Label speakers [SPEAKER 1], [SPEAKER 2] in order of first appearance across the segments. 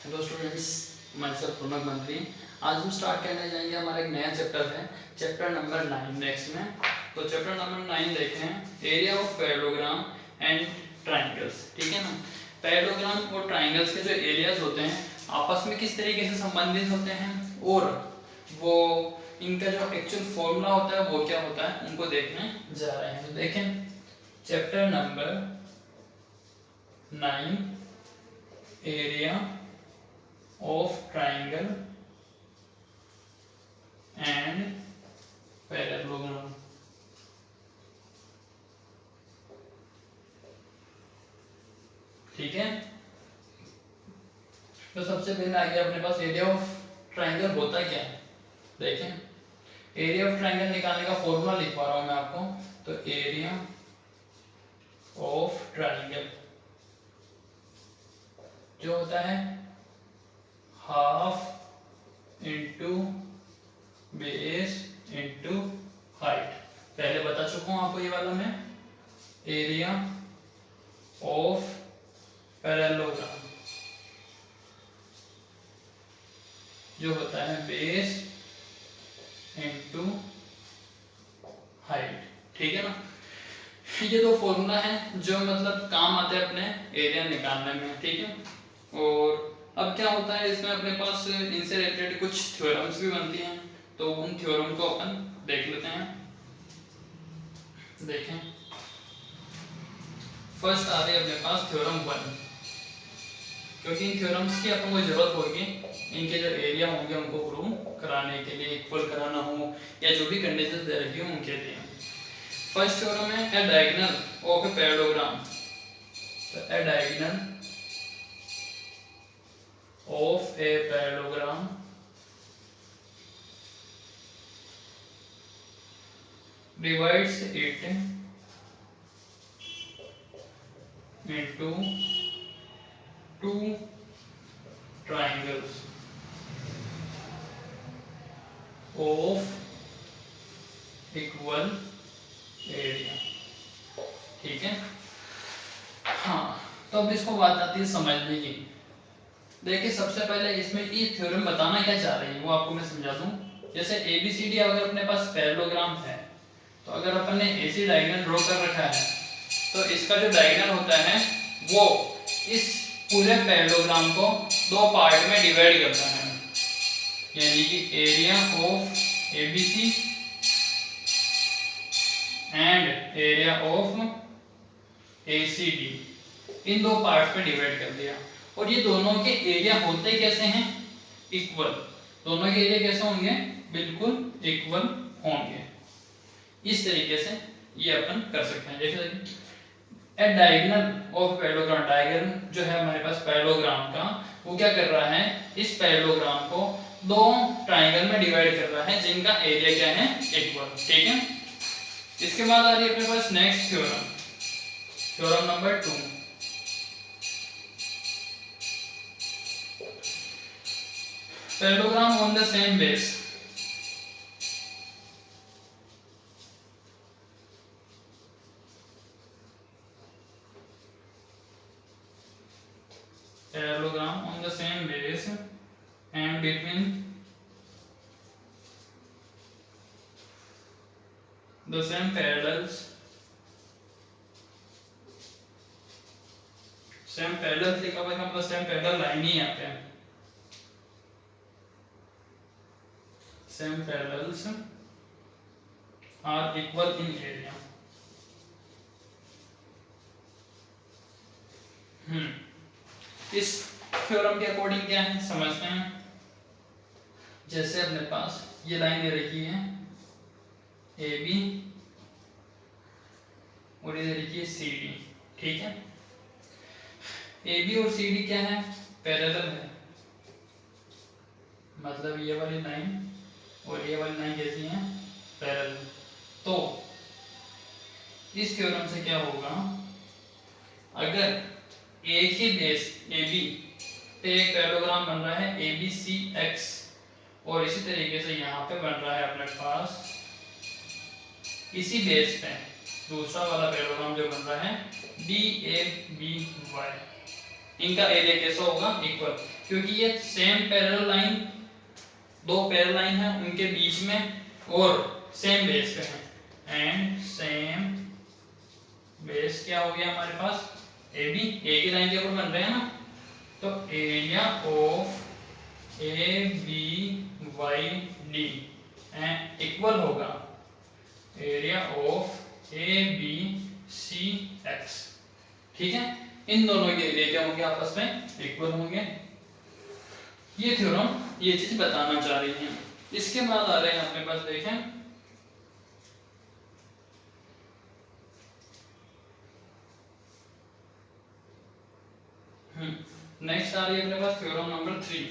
[SPEAKER 1] Hello students, my self Ronak मंत्री। आज हम स्टार्ट करने जाएंगे, हमारा एक नया चैप्टर है, चैप्टर नंबर 9 नेक्स्ट में। तो चैप्टर नंबर 9 देखते हैं, area of parallelogram and triangles. ठीक है ना। पैरेललोग्राम और ट्राइंगल्स के जो एरियाज होते हैं आपस में किस तरीके से संबंधित होते हैं और वो इनका जो एक्चुअल फॉर्मूला होता है वो क्या होता है, उनको देखने जा रहे हैं। तो देखें chapter number 9, area of triangle and parallelogram। ठीक है। तो सबसे पहले आ गया अपने पास एरिया ऑफ ट्राइंगल होता क्या है। देखें एरिया ऑफ ट्राइंगल निकालने का फॉर्मूला लिखवा रहा हूं मैं आपको। तो एरिया ऑफ ट्राइंगल जो होता है half into base into height. पहले बता चुका हूं आपको ये वाला मैं। एरिया ऑफ पैरेललोग्राम जो होता है बेस इंटू हाइट। ठीक है ना। ये दो फॉर्मूला है जो मतलब काम आते हैं अपने एरिया निकालने में। ठीक है। और अब क्या होता है इसमें अपने पास इनसे रिलेटेड कुछ थ्योरम्स भी बनती हैं, तो उन थ्योरम को अपन देख लेते हैं। देखें फर्स्ट आ रही है अपने पास थ्योरम 1, क्योंकि इन थ्योरम्स की अपन को जरूरत होगी इनके जो एरिया होंगे उनको प्रूव कराने के लिए, इक्वल कराना हो या जो भी कंडीशंस दे रखी हो उनके लिए। फर्स्ट थ्योरम है a diagonal of a parallelogram. तो a diagonal of a parallelogram divides it into two triangles of equal area। ठीक है। हाँ, तो अब इसको बात आती है समझने की। देखिए सबसे पहले इसमें ये थ्योरम बताना क्या चाह रही है वो आपको मैं समझा दूं। जैसे ABCD अगर अपने पास पैरेललोग्राम है, तो अगर अपन ने ऐसी डायगोनल ड्रॉ कर रखा है तो इसका जो डायगोनल होता है वो इस पूरे पैरेललोग्राम को दो पार्ट में डिवाइड करता है, यानी कि area of ABC and area of ACD इन दो पार्ट में डिवाइड कर दिया। और ये दोनों के एरिया होते कैसे हैं, इक्वल। दोनों के एरिया कैसे होंगे, बिल्कुल इक्वल होंगे। इस तरीके से ये अपन कर सकते हैं। जैसे ए डायगोनल ऑफ पैरेललोग्राम, डायगोनल जो है हमारे पास पैरेललोग्राम का, वो क्या कर रहा है, इस पैरेललोग्राम को दो ट्राइंगल में डिवाइड कर रहा है जिनका एरिया क्या है, इक्वल। ठीक है। इसके बाद आ रही है अपने पास next theorem, theorem number 2। Parallelogram on the same base. Parallelogram on the same base and between the same parallels, same parallel लिखा हुआ है मतलब सेम पैरेलल लाइन ही यहाँ पे, same parallels are equal in area. इस थ्योरम के according क्या है समझते हैं। जैसे अपने पास ये लाइन दे रखी है AB और ये दे रखी है CD। ठीक है। AB और CD क्या है, पैरेलल है, मतलब ये वाली लाइन और ये वाली लाइन कैसी है, पैरेलल। तो इस थ्योरम से क्या होगा, अगर एक ही बेस AB पे एक पैरेललोग्राम बन रहा है ABCX और इसी तरीके से यहाँ पे बन रहा है अपने पास इसी बेस पे दूसरा वाला पैरेललोग्राम जो बन रहा है DABY, इनका एरिया कैसा होगा, इक्वल। क्योंकि ये सेम पैरेलल लाइन, दो पैरेलल लाइन है उनके बीच में और सेम बेस पे है, एंड सेम बेस क्या हो गया हमारे पास ए बी, एक ही लाइन के ऊपर बन रहे हैं ना, तो area of A B Y D equal होगा area of A B C X. ठीक है, इन दोनों के एरिया क्या होंगे आपस में इक्वल होंगे। ये थ्योरम ये चीज बताना चाह रही है। इसके बाद आ रहे हैं अपने पास, देखें नेक्स्ट आ रही है अपने पास थ्योरम नंबर 3।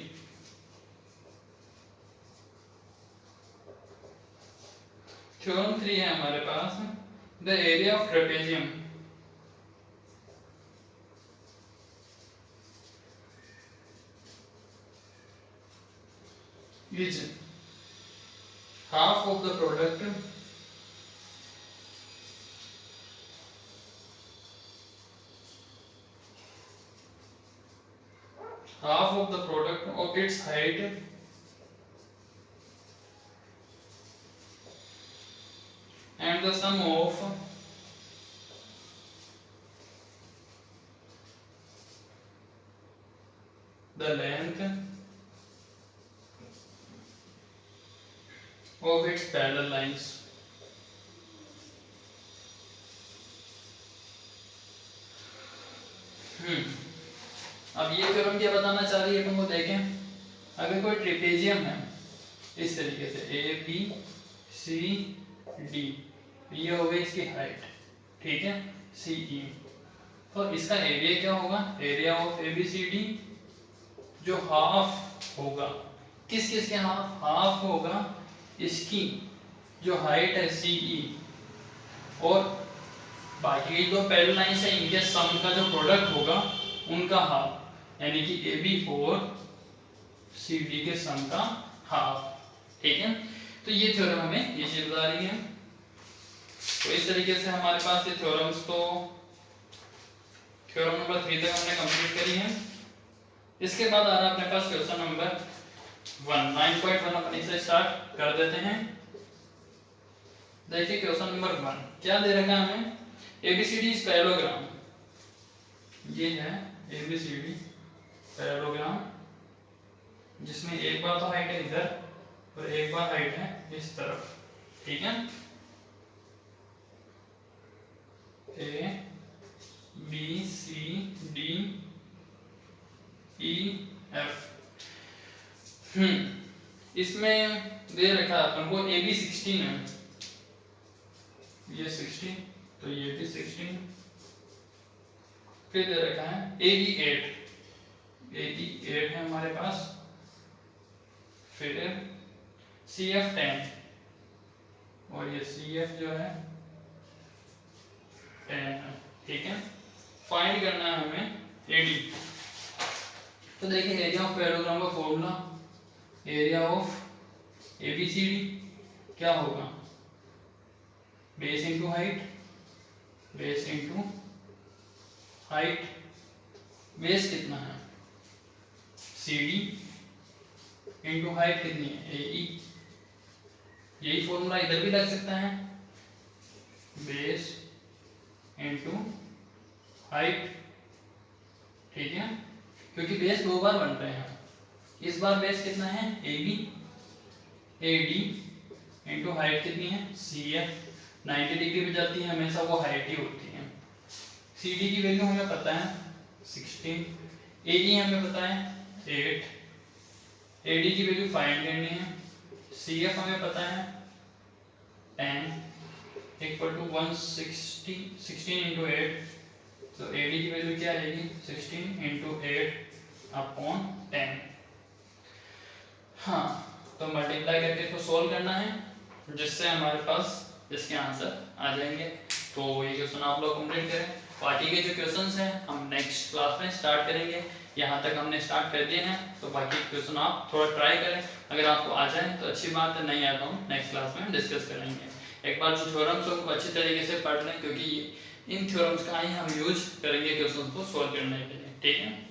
[SPEAKER 1] थ्योरम 3 है हमारे पास, the area of trapezium is half of the product of its height and the sum of the length of its parallel lines। अब ये थ्योरम क्या बताना चाह रही है तुमको, देखें अगर कोई ट्रेपेजियम है इस तरीके से ए बी सी डी, ये हो गई इसकी हाइट, ठीक है, सी ई, तो इसका एरिया क्या होगा, area of A B C D जो हाफ होगा, किस किस के हाफ, हाफ होगा इसकी जो हाइट है सी ई, और बाकी की जो पैरेलल लाइंस है इनके सम का जो प्रोडक्ट होगा उनका हाफ, यानी कि ए बी और सी डी के सम का हाफ। ठीक है, तो ये थ्योरम हमें ये चीज बता रही है। तो इस तरीके से हमारे पास ये थ्योरम्स, तो थ्योरम नंबर 3 तक हमने कंप्लीट करी है। इसके बाद आ रहा है अपने पास क्वेश्चन नंबर 1, 9.1 अपन इसे स्टार्ट कर देते हैं। देखिए क्वेश्चन नंबर 1 क्या दे रखा है हमें, एबीसीडी इज पैरेललोग्राम, ये है एबीसीडी पैरेललोग्राम जिसमें एक बार तो हाइट है इधर और एक बार हाइट है इस तरफ। ठीक है, A B C D E F. इसमें दे रखा है अपन को ए बी 16 है, ये 16 तो ये भी 16, फिर दे रखा है ए बी 8 है हमारे पास, फिर सी एफ 10 और ये सी एफ जो है 10 है। ठीक है, फाइंड करना है हमें एडी। तो देखिए एरिया ऑफ पैरेललोग्राम का फॉर्मूला, एरिया ऑफ एबीसीडी क्या होगा, base into height, base into height, base कितना है CD इनटू हाइट कितनी है AE, यही फॉर्मूला इधर भी लग सकता है, बेस इनटू हाइट। ठीक है, क्योंकि बेस दो बार बन रहे हैं, इस बार बेस कितना है AB, AD इनटू हाइट कितनी है CF, 90 डिग्री पे जाती है हमेशा वो हाइट ही होती है। CD की वैल्यू हमें पता है 16, AE हमें पता है 8, AD की वैल्यू फाइंड करनी है, CF हमें पता है 10 इक्वल टू 160, 16 इंटू 8, तो AD की वैल्यू क्या आएगी 16 इंटू 8 अपॉन 10। हाँ, तो मल्टीप्लाई करके इसको सोल्व करना है जिससे हमारे पास इसके आंसर आ जाएंगे। तो ये क्वेश्चन आप लोग कंप्लीट करें। बाकी के जो क्वेश्चंस हैं हम नेक्स्ट क्लास में स्टार्ट करेंगे, यहाँ तक हमने स्टार्ट कर दिए हैं, तो बाकी क्वेश्चन आप थोड़ा ट्राई करें, अगर आपको आ जाए तो अच्छी बात है, नहीं आता हूँ नेक्स्ट क्लास में डिस्कस करेंगे। एक बार जो थ्योरम्स हैं उनको अच्छी तरीके से पढ़ लें, क्योंकि इन थ्योरम्स का ही हम यूज करेंगे क्वेश्चन को सोल्व करने के लिए। ठीक है।